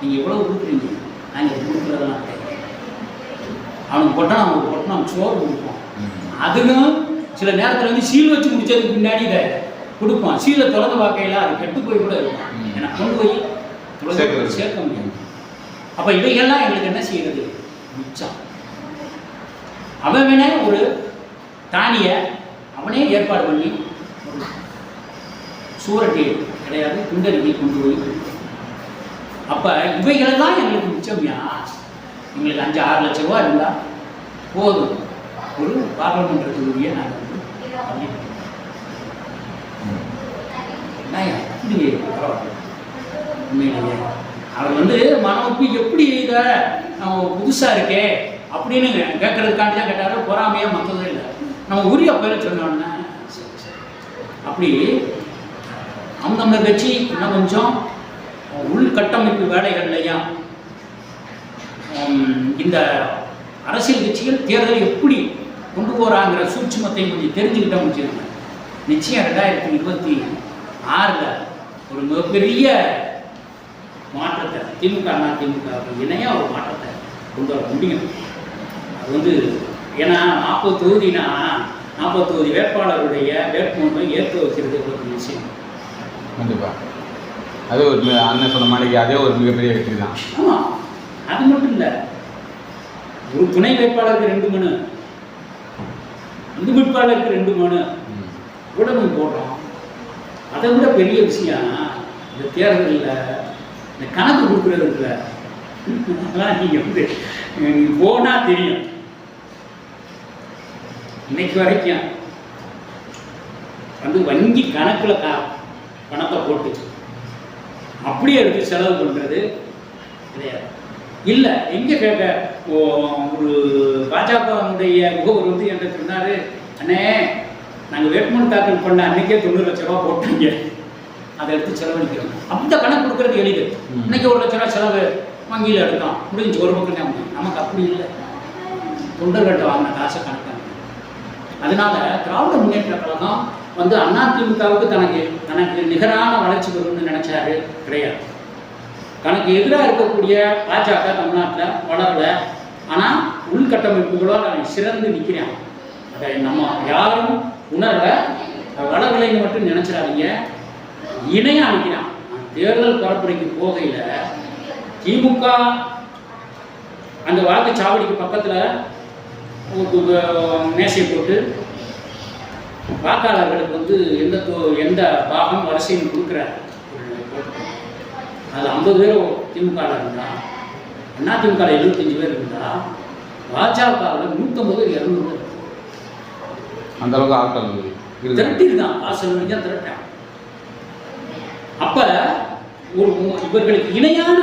நீங்கள் எவ்வளோ கொடுக்குறீங்க? நாங்கள் கொடுக்குறதெல்லாம் அவனுக்கு போட்டால் அவனுக்கு போட்டோம், அவன் சோறு கொடுப்போம். அதுவும் சில நேரத்தில் வந்து சீல் வச்சு முடிச்சதுக்கு பின்னாடி இதை கொடுப்போம். சீலை திறந்து பார்க்கையில் அது கெட்டு போய் கூட இருக்கும், ஏன்னா கொண்டு போய் சேர்க்க முடியும். அப்போ இவைகள்லாம் எங்களுக்கு என்ன செய்கிறது? மிச்சம். அவனே ஒரு தானியை அவனே ஏற்பாடு பண்ணி சூரட்டி கிடையாது குண்டறிக்கை கொண்டு போய் கொடுப்போம். அப்போ இவைகளெல்லாம் எங்களுக்கு மிச்சம்யா. எங்களுக்கு 5-6 லட்சம் ரூபா இருந்தால் போதும், ஒரு பார்லமெண்ட் தொகுதியை நாங்கள் வந்து பண்ணிட்டோம். உண்மையிலேயே அவர் வந்து மனோப்பி எப்படி இதை புதுசாக இருக்கே அப்படின்னு கேட்கறதுக்காண்டி தான் கேட்டார், பொறாமையாக மற்றதே இல்லை. நம்ம உரிய பேர் சொன்னோன்னா அப்படி நாம் தமிழர் கட்சி இன்னும் கொஞ்சம் உள்கட்டமைப்பு வேலைகள்லையும் இந்த அரசியல் கட்சிகள் தேர்தலை எப்படி கொண்டு போகிறாங்கிற சூட்சுமத்தையும் கொஞ்சம் தெரிஞ்சுக்கிட்ட முடிச்சிருங்க. நிச்சயம் 2026 ஒரு மிகப்பெரிய மாற்றத்தை திமுக அதிமுக இணையாக ஒரு மாற்றத்தை கொண்டு வர முடியும். அது வந்து ஏன்னா 40 தொகுதினா 40 தொகுதி வேட்பாளருடைய வேட்புமனுவை ஏற்க வைக்கிறது ஒரு விஷயம். கண்டிப்பாக அது ஒரு அண்ணன் சொன்ன மாதிரி அதே ஒரு மிகப்பெரிய வெற்றி தான். ஆமாம், அது மட்டும் இல்லை, ஒரு துணை வேட்பாளருக்கு 2 மனு, இந்து வேட்பாளருக்கு 2 மனு இவ்வளவு போடுறோம். அதை விட பெரிய விஷயம் இந்த தேர்தலில் இந்த கணக்கு கொடுக்குறது இருக்குல்ல, அதெல்லாம் நீங்கள் போனால் தெரியும். இன்னைக்கு வரைக்கும் வங்கி கணக்கில் பணத்தை போட்டு அப்படியே எடுத்து செலவு பண்ணுறது கிடையாது. இல்லை, எங்கே கேட்க ஒரு பாஜகவுடைய முகவர் என்கிட்ட சொன்னார், அண்ணே நாங்கள் வேட்புமனு தாக்கல் பண்ண அன்றைக்கே 90 லட்ச ரூபா போட்டாங்க, அதை எடுத்து செலவழிக்கிறோம். அந்த கணக்கு கொடுக்குறது எளிது. இன்னைக்கு 1 லட்ச ரூபா செலவு வங்கியில் எடுத்தோம், முடிஞ்சு ஒரு பக்கம் தான். நமக்கு அப்படி இல்லை, தொண்டர்கள்ட்ட வாங்கின காசை கணக்கு. அதனால திராவிட முன்னேற்ற கழகம் அதிமுகவுக்கு தனக்கு நிகரான வளர்ச்சி வரும்னு நினைச்சாரு கிடையாது. தனக்கு எதிராக இருக்கக்கூடிய பாஜக தமிழ்நாட்டில் வளரல, ஆனால் உள்கட்டமைப்புகளோடு அவன் சிறந்து நிற்கிறான். அதை நம்ம யாரும் உணர்ற வளரலைன்னு மட்டும் நினைச்சிடாதீங்க. இணையாக நிற்கிறான். தேர்தல் பரப்புரைக்கு போகையில் திமுக அந்த வாக்குச்சாவடிக்கு பக்கத்தில் மேசை போட்டு வாக்காளர்களுக்கு எந்த பாகம் வரிசையும் கொடுக்குறாரு. அதில் 50 பேர் திமுக இருந்தால், அதிமுக 75 பேர் இருந்தால், பாஜகவில் 150 பேர் 200 பேர் அந்த அளவுக்கு ஆட்கள் திரட்டிருந்தான். வாசல் வரைக்கும் திரட்டான். அப்போ இவர்களுக்கு இணையான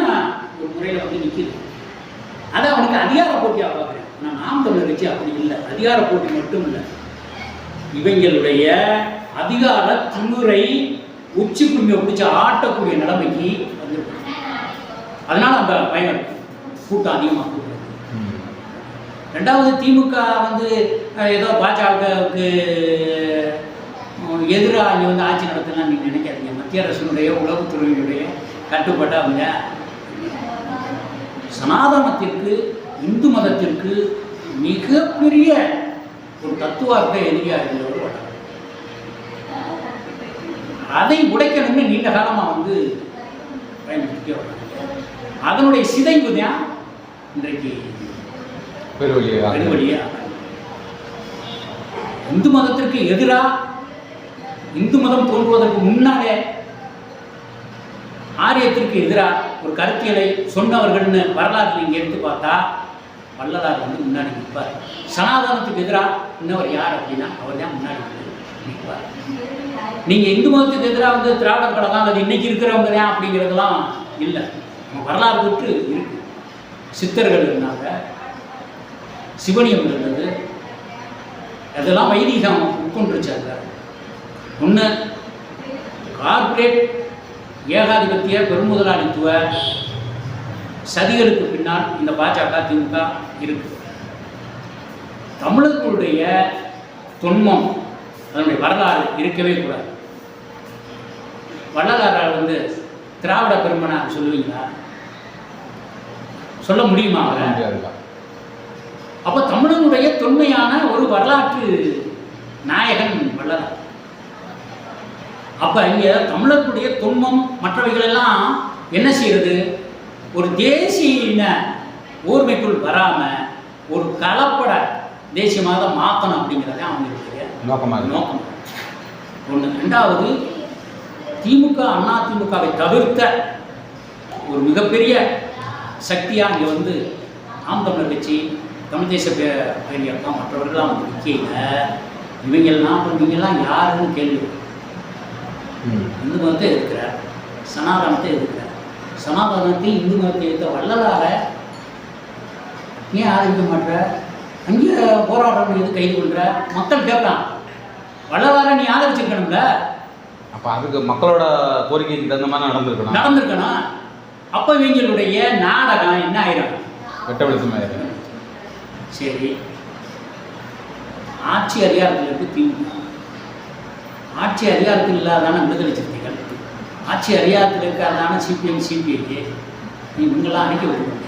ஒரு முறையில் நிற்கிது. அதை அவனுக்கு அதிகார போட்டியாக பார்க்குறேன். ஆனால் நாம் தமிழர் கட்சி அப்படி இல்லை. அதிகார போட்டி மட்டும் இல்லை, இவங்களுடைய அதிகார திமுறை உச்சி குடிமை பிடிச்சி ஆட்டக்கூடிய நிலைமைக்கு வந்துருக்கு. அதனால அந்த பயன் கூட்டம் அதிகமாக கூட்டுறது. ரெண்டாவது, திமுக ஏதோ பாஜகவுக்கு எதிராக இங்கே ஆட்சி நடத்தலாம் நீங்கள் நினைக்காதீங்க. மத்திய அரசினுடைய உளவுத்துறையினுடைய கட்டுப்பட்ட அவங்க சனாதனத்திற்கு இந்து மதத்திற்கு மிகப்பெரிய ஒரு தத்துவார்த்த எதிரியாக இருந்தவர். அதை உடைக்கணும்னு நீண்ட காலமாக பயன்படுத்தி வர்றாங்க. அதனுடைய சிதைவு தான் இன்றைக்கு பெருவழியாக. இந்து மதத்திற்கு எதிராக, இந்து மதம் தோன்றுவதற்கு முன்னாலே ஆரியத்திற்கு எதிராக ஒரு கருத்தியலை சொன்னவர்கள்னு வரலாறு நீங்கள் எடுத்து பார்த்தா வள்ளலார் முன்னாடி நிற்பார். சனாதனத்துக்கு எதிராக இன்னவர் யார் அப்படின்னா அவர் தான் முன்னாடி நிற்பார். நீங்கள் இந்து மதத்துக்கு எதிராக திராவிடர் கழகம் அல்லது இன்னைக்கு இருக்கிறவங்க தான் அப்படிங்கிறதுலாம் இல்லை. நம்ம வரலாறு தொற்று இருக்கு. சித்தர்கள் இருந்தாங்க, சிவனியம் இருந்தது, அதெல்லாம் வைதிகம் உட்கொண்டுருச்சாங்க. ஒன்று கார்பரேட் ஏகாதிபத்திய பெருமுதலாளித்துவ சதிகளுக்கு பின்னால் இந்த பாஜக திமுக இருக்கு. தமிழர்களுடைய தொன்மம், அதனுடைய வரலாறு இருக்கவே கூடாது. வள்ளலாரால் திராவிட பெருமனார் சொல்லுவீங்களா? சொல்ல முடியுமா? அப்போ தமிழனுடைய தொன்மையான ஒரு வரலாற்று நாயகன் வள்ளலார். அப்போ இங்கே தமிழர்களுடைய தொன்மம் மற்றவைகளெல்லாம் என்ன செய்யறது? ஒரு தேசிய ஊர்மைக்குள் வராமல் ஒரு கலப்பட தேசியமாக தான் மாற்றணும் அப்படிங்கிறத அவங்களுடைய நோக்கம். ஒன்று. ரெண்டாவது, திமுக அதிமுகவை தவிர்த்த ஒரு மிகப்பெரிய சக்தியாக இங்கே நாம் தமிழர் கட்சி, தமிழ் தேச பேரியக்கம் மற்றவர்கள்லாம் நிற்கையில் இவங்கெல்லாம் யாருன்னு கேள்வி. இந்து மதத்தை எதிர்க்கிறார், சனாதனத்தை எதிர்க்கிறார். சனாதனத்தை இந்து மதத்தை எதிர்த்த வள்ளலார ஏன் ஆதரிக்க மாட்டேற? அங்கே போராட்டம் எது கைது பண்ணுற? மக்கள் கேட்கலாம், வள்ளலார நீ ஆதரிச்சிருக்கணும்ல. அப்போ அதுக்கு மக்களோட கோரிக்கைக்கு தகுந்த மாதிரி நடந்திருக்கணும். அப்போ இவங்களுடைய நாடகம் என்ன ஆயிரும்? வெட்ட வெளிச்சமாயிரும். சரி, ஆட்சி அதிகாரத்தில் இருக்கு திமுக. ஆட்சி அதிகாரத்தில் இல்லாதான விடுதலை சிறுத்தைகள், ஆட்சி அதிகாரத்தில் இருக்காதான சிபிஎம் சிபிஐ, இவங்கெல்லாம் அணைக்க விட முடியாது.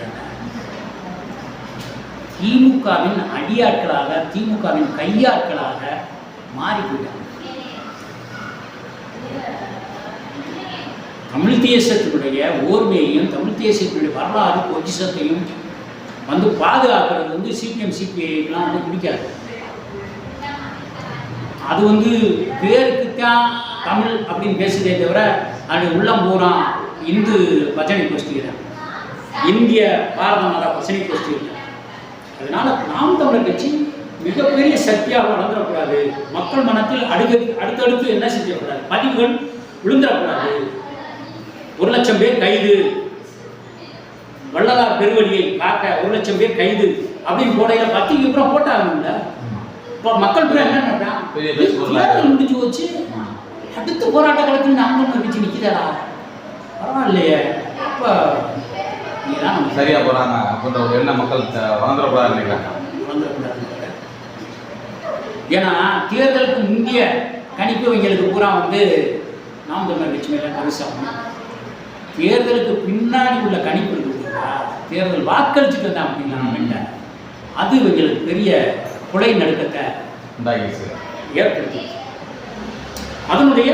திமுகவின் அடியாட்களாக, திமுகவின் கையாட்களாக மாறி போயிட்டாங்க. தமிழ் தேசத்தினுடைய ஓர்மையையும் தமிழ் தேசத்தினுடைய வரலாறு பொக்கிஷத்தையும் வந்து பாதுகாக்கிறது வந்து சிபிஎம் சிபிஐக்கெலாம் வந்து பிடிக்காது. அது வந்து பேருக்குத்தான் தமிழ் அப்படின்னு பேசுதே தவிர அது உள்ளம் பூரா இந்து பஜனை கோஷ்டிகள், இந்திய பாரத மாதா பஜனை கோஷ்டிகள். அதனால நாம் தமிழர் கட்சி மிகப்பெரிய சக்தியாக வளர்ந்துடக்கூடாது. மக்கள் மனத்தில் அடுத்தடுத்து என்ன செஞ்சிடக்கூடாது, பதிவுகள் விழுந்துடக்கூடாது. 1,00,000 பேர் கைது, வள்ளலார் பெருவழியை காக்க 1,00,000 பேர் கைது அப்படின்னு போடையில பத்திரிக்கை அப்புறம் போட்டாங்கல்ல. இப்போ மக்கள் பூரா என்ன பண்ணுறான், முடிஞ்சு வச்சு அடுத்த போராட்ட காலத்தில் நாமளும் வச்சு நிற்கிறாரா, பரவாயில்லையே. அப்போ நீதான் சரியா போகிறாங்க அப்படின்ற ஒரு எண்ணம் மக்கள் வளர்ந்துடக்கூடாது நினைக்கிறாங்க. ஏன்னா தேர்தலுக்கு முந்தைய கணிப்பவங்களுக்கு பூரா வந்து நாம் தமிழர் கட்சி மேலே பரிசாகும். தேர்தலுக்கு பின்னாடி உள்ள கணிப்பு இருக்குங்களா, தேர்தல் வாக்களிச்சுட்டு வந்தான் அப்படின்னா அது இவங்களுக்கு பெரிய கொலை நடுக்கத்தை ஏற்படுத்தி அதனுடைய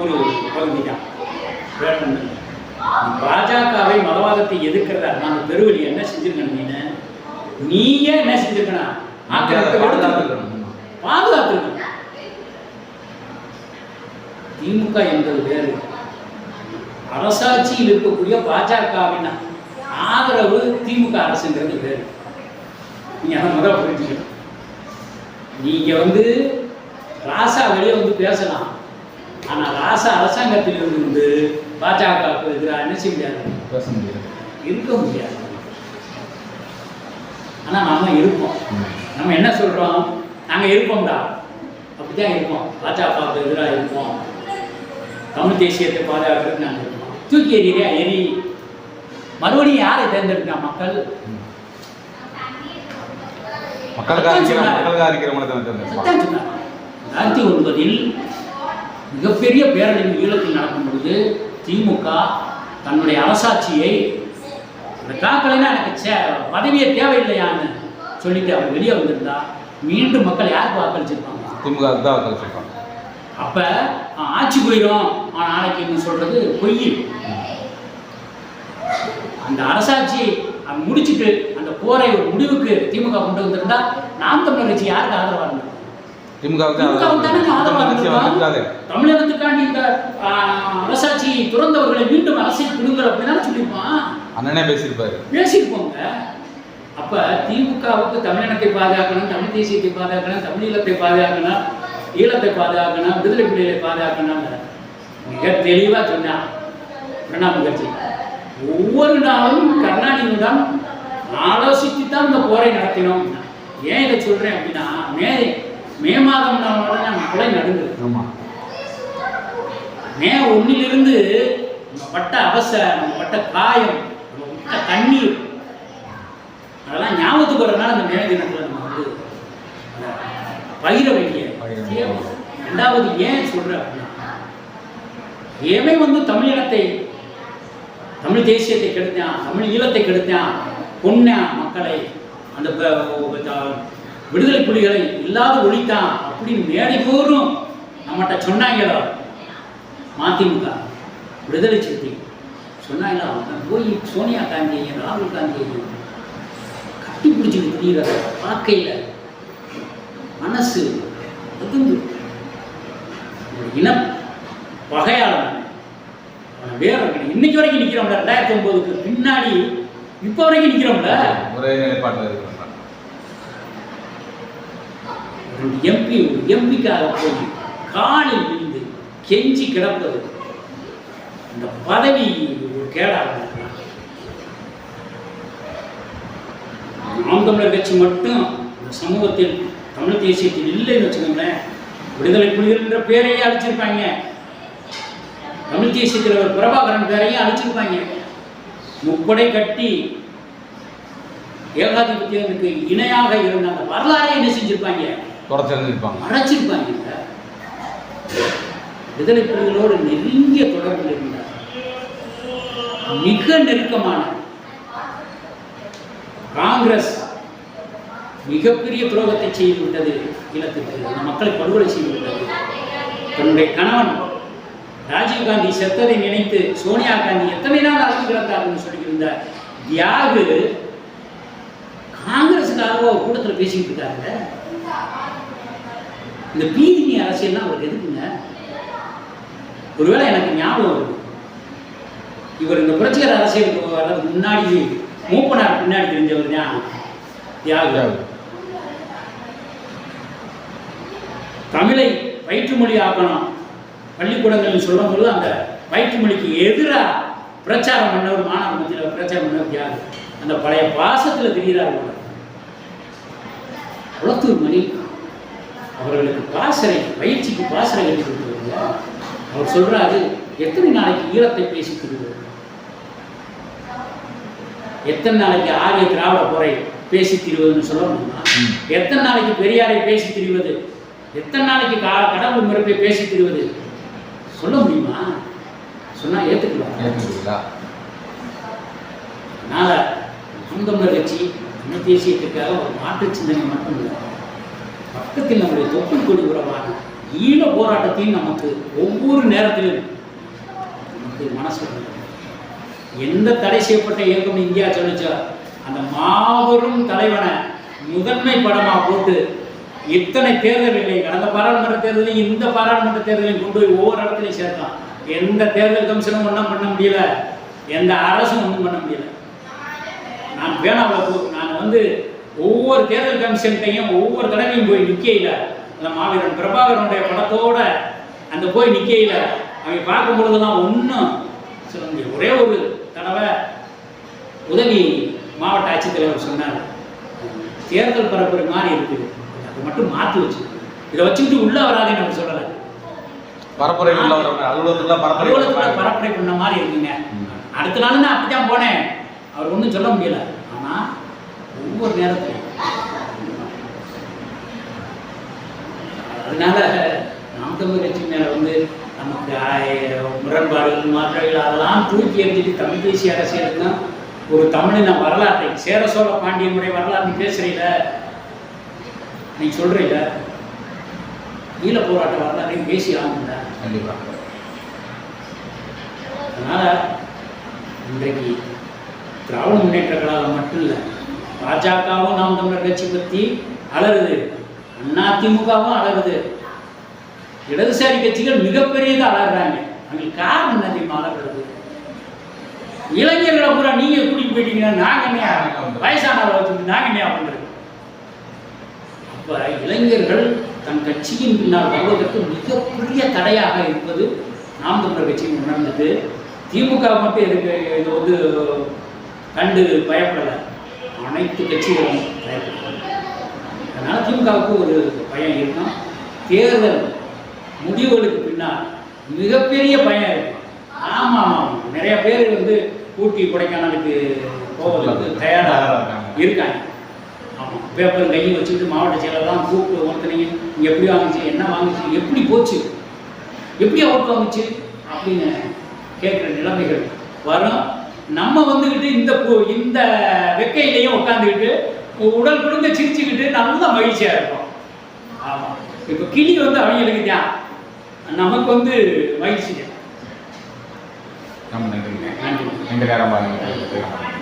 ஒரு பகுதி தான். பாஜகவை மதவாதத்தை எதிர்க்கிறதா அந்த பெருவழி என்ன செஞ்சிருக்கணும், நீயே என்ன செஞ்சிருக்கணும், பாதுகாத்துருக்கணும். திமுக என்பது வேறு, அரசாட்சியில் இருக்கக்கூடிய பாஜகவின் ஆதரவு திமுக அரசுங்கிறது வேறு. நீங்க அதை முதல் புரிஞ்சுக்கணும். நீங்க வந்து ராசா வெளியே வந்து பேசலாம், ஆனா ராசா அரசாங்கத்தில் இருந்து பாஜகவுக்கு எதிராக என்ன செய்ய முடியாது, பேச முடியாது, இருக்க முடியாது. ஆனா நாம இருப்போம். நம்ம என்ன சொல்றோம், நாங்க இருப்போம்டா, அப்படிதான் இருப்போம். பாஜகவுக்கு எதிராக இருப்போம், தமிழ் தேசியத்தை பாதுகாக்கிறதுக்கு நாங்கள் இருக்கோம். தூக்கி எறியா எரி. மறுபடியும் யாரை தேர்ந்தெடுக்கா, மக்கள் சொன்னார். 2009 மிகப்பெரிய பேரழிவு ஈழத்தில் நடக்கும் பொழுது திமுக தன்னுடைய அரசாட்சியை அந்த காக்கலைன்னா எனக்கு பதவியே தேவையில்லையான்னு சொல்லிட்டு அவர் வெளியே வந்திருந்தா மீண்டும் மக்கள் யாருக்கு வாக்களிச்சிருப்பாங்க, திமுக தான் வாக்களிச்சிருப்பாங்க. அப்ப ஆட்சி போயிடும் நாளைக்கு சொல்றது பொய். அந்த அரசாட்சியை முடிச்சுட்டு அந்த போரை ஒரு முடிவுக்கு திமுக கொண்டு வந்திருந்தா நாம் தமிழர் கட்சி யாருக்கு ஆதரவா இருந்தாங்க, தமிழகத்துக்காண்டி இந்த அரசாட்சியை துறந்தவர்களை மீண்டும் அரசியல் கொடுங்கள் அப்படின்னு சொல்லியிருப்பான். அண்ணனே பேசியிருப்போங்க. அப்ப திமுகவுக்கு தமிழினத்தை பாதுகாக்கணும், தமிழ் தேசியத்தை பாதுகாக்கணும், தமிழ் ஈழத்தை பாதுகாக்கணும், ஈழத்தை பாதுகாக்கணும், விடுதலை புலிகளை பாதுகாக்கணும் மிக தெளிவா சொன்னான் பிரணாப் முகர்ஜி. ஒவ்வொரு நாளும் கருணாநிதியுடன் ஆலோசித்து தான் இந்த போரை நடத்தினோம். ஏன் இதை சொல்றேன் அப்படின்னா, மே மாதம் நம்ம கொலை நடுங்குது. மே 1 நம்ம பட்ட அவசர, நம்ம பட்ட காயம், நம்ம விட்ட தண்ணீர், அதெல்லாம் ஞாபகத்துக்கு வரனால அந்த மே தினத்தில் நம்ம வந்து பகிர வேண்டிய. ரெண்டாவது ஏன் சொல்றேன் அப்படின்னா, ஏமே வந்து தமிழினத்தை, தமிழ் தேசியத்தை கெடுத்தான், தமிழ் ஈழத்தை கெடுத்தான், கொன்னான் மக்களை, அந்த விடுதலை புலிகளை இல்லாத ஒழித்தான் அப்படின்னு மேடைதோறும் நம்மகிட்ட சொன்னாங்களோ மதிமுக விடுதலை சிறுத்தை சொன்னாங்களோ, போய் சோனியா காந்தியையும் ராகுல் காந்தியையும் கட்டி பிடிச்சிட்டு திரிகிற பார்க்கையில் மனசு எதுந்து இன பகையாளன் வேற இன்னைக்கு வரைக்கும் நிற்கிறோம்ல. 2009க்கு பின்னாடி இப்போ வரைக்கும் நிற்கிறோம்ல, ஒரே நிலைப்பாட்டில் இருக்கிறோம். எம்பிக்காக போய் காலில் விழுந்து கெஞ்சி கிடப்பது இந்த பதவி கேடாக. நாம் தமிழர் கட்சி மட்டும் இந்த சமூகத்தில் தமிழ் தேசியத்தில் இல்லைன்னு வச்சுக்கோங்களேன், விடுதலை புலிகள் என்ற பேரையே அழிச்சிருப்பாங்க, தமிழ் தேசியத்தில் ஒரு பிரபாகரன் பேரையும் அழிச்சிருப்பாங்க, முப்படை கட்டி ஏகாதிபத்தியத்துக்கு இணையாக இருந்த அந்த வரலாறை என்ன செஞ்சிருப்பாங்க, அடைச்சிருப்பாங்க. விடுதலை புலிகளோடு நெருங்கிய தொடர்பில் இருந்தார், மிக நெருக்கமான. காங்கிரஸ் மிகப்பெரிய துரோகத்தை செய்துவிட்டது ஈழத்திற்கு, அந்த மக்களை படுகொலை செய்துவிட்டது. தன்னுடைய கணவன் ராஜீவ்காந்தி செத்ததை நினைத்து சோனியா காந்தி எத்தனை நாள் அரசு கிடந்தாருன்னு சொல்லியிருந்த தியாகு காங்கிரஸுக்காக ஒரு கூட்டத்தில் பேசிக்கிட்டு இருக்காங்க. இந்த பீதினி அரசியல்னா அவருக்கு எதுக்குங்க? ஒருவேளை எனக்கு ஞாபகம் வருது, இவர் இந்த புரட்சிகர அரசியலுக்கு வர்றதுக்கு முன்னாடி மூப்பனார் பின்னாடி தெரிஞ்சவர் தான் தியாகு. தமிழை வயிற்றுமொழி ஆக்கணும் பள்ளிக்கூடங்கள் சொல்லும் பொழுது அந்த வயிற்றுமொழிக்கு எதிராக பிரச்சாரம் பண்ணவர், மாணவர் மத்தியில் பிரச்சாரம் பண்ணவர் தியாகு. அந்த பழைய பாசத்தில் தெரிகிறார் போல. குளத்தூர் மணி அவர்களுக்கு பாசறை பயிற்சிக்கு பாசறை எழுதி கொடுத்துருங்க. அவர் சொல்றாரு, எத்தனை நாளைக்கு ஈழத்தை பேசி திரிவது, எத்தனை நாளைக்கு ஆரிய திராவிட போரை பேசி திரிவதுன்னு சொல்ல முடியுமா? எத்தனை நாளைக்கு பெரியாரை பேசி திரிவது, எத்தனை நாளைக்கு கடவுள் மறுப்பை பேசி திரிவது சொல்ல முடியுமா? சொன்னா ஏத்துக்கலாம். அதனால தமிழர் கட்சி தமிழ் தேசியத்துக்காக ஒரு மாற்று சிந்தனை மட்டும் இல்லை, பக்கத்தில் நம்முடைய தொப்புள் கொடி உறவான ஈழ போராட்டத்தையும் நமக்கு ஒவ்வொரு நேரத்திலும் நமக்கு மனசு எந்த தடை செய்யப்பட்ட இயக்கம் இந்தியா சொல்லிச்சோ அந்த மாபெரும் தலைவனை முதன்மை படமாக போட்டு இத்தனை தேர்தல்களை கடந்த பாராளுமன்ற தேர்தலையும் இந்த பாராளுமன்ற தேர்தலையும் கொண்டு போய் ஒவ்வொரு இடத்துலையும் சேர்த்தான். எந்த தேர்தல் கமிஷனும் ஒன்றும் பண்ண முடியல, எந்த அரசும் ஒன்றும் பண்ண முடியல. நான் ஒவ்வொரு தேர்தல் கமிஷன்கிட்டையும் ஒவ்வொரு தடவையும் போய் நிற்கையில் அந்த மாவீரன் பிரபாகரனுடைய படத்தோட அந்த போய் நிற்கையில் அவங்க பார்க்கும் பொழுதெல்லாம் ஒன்றும் சொல்ல முடியும். ஒரே ஒரு தடவை உதவி மாவட்ட ஆட்சித்தலைவர் சொன்னார், தேர்தல் பரப்புரை மாதிரி இருக்குது, அதை மட்டும் மாற்றி வச்சு இதை வச்சுக்கிட்டு உள்ள வராதுன்னு அவர் சொல்லலை. அலுவலகத்தில் பரப்புரை பண்ண மாதிரி இருக்குங்க. அடுத்த நாள் நான் அப்படித்தான் போனேன், அவர் ஒன்றும் சொல்ல முடியல. ஆனால் ஒவ்வொரு நேரத்திலும் அதனால நாம் தமிழ் கட்சி மேலே நமக்கு முரண்பாடுகள் மாற்றங்கள் அதெல்லாம் தூக்கி எறிஞ்சிட்டு தமிழ் தேசிய அரசியலுக்கு ஒரு தமிழின வரலாற்றை சேர சோழ பாண்டியனுடைய வரலாறு பேசுறீல, நீ சொல்றீல, ஈழ போராட்ட வரலாற்றையும் பேசி ஆகுங்க. கண்டிப்பாக. அதனால இன்றைக்கு திராவிட முன்னேற்ற கழகம் மட்டும் இல்லை, பாஜகவும் நாம் தமிழர் கட்சி பற்றி அலறுது, அதிமுகவும் அலறுது, இடதுசாரி கட்சிகள் மிகப்பெரியதாக அலறாங்க. அவங்களுக்கு காரணம் என்ன தெரியுமா அலறுறது? இளைஞர்களை பூரா நீங்க கூட்டிட்டு போயிட்டீங்கன்னா நாங்கள் என்ன வயசானவரை வச்சுட்டு நாங்கள் என்ன பண்ணுறது? அப்போ இளைஞர்கள் தன் கட்சியின் பின்னால் வருவதற்கு மிகப்பெரிய தடையாக இருப்பது நாம் தமிழர் கட்சியும் உணர்ந்துட்டு, திமுக மட்டும் இருக்கு இது கண்டு பயப்படலை, அனைத்து கட்சிகளும் பயப்படலை. அதனால் திமுகவுக்கு ஒரு பயம் இருக்கும். தேர்தல் முடிவுகளுக்கு பின்னால் மிகப்பெரிய பயம் இருக்கும். ஆமாம் ஆமாம், நிறைய பேர் ஊட்டி கொடைக்கானலுக்கு போவதற்கு தயாராக இருக்காங்க. ஆமாம், பேப்பர் கையும் வச்சுக்கிட்டு மாவட்ட செயலெல்லாம் கூப்பிட்டு ஒருத்தனையும் இங்கே எப்படி வாங்கிச்சு, என்ன வாங்கிச்சு, எப்படி போச்சு, எப்படி ஓட்டு வாங்கிச்சு அப்படின்னு கேட்குற நிலைமைகள் வரும். நம்ம இந்த வெக்கையிலையும் உட்காந்துக்கிட்டு உடல் கொடுங்க சிரிச்சுக்கிட்டு நல்ல மகிழ்ச்சியாக இருக்கும். ஆமாம், இப்போ கிளி அவங்களுக்கு தான், நமக்கு மகிழ்ச்சி. நன்றி. நன்றி.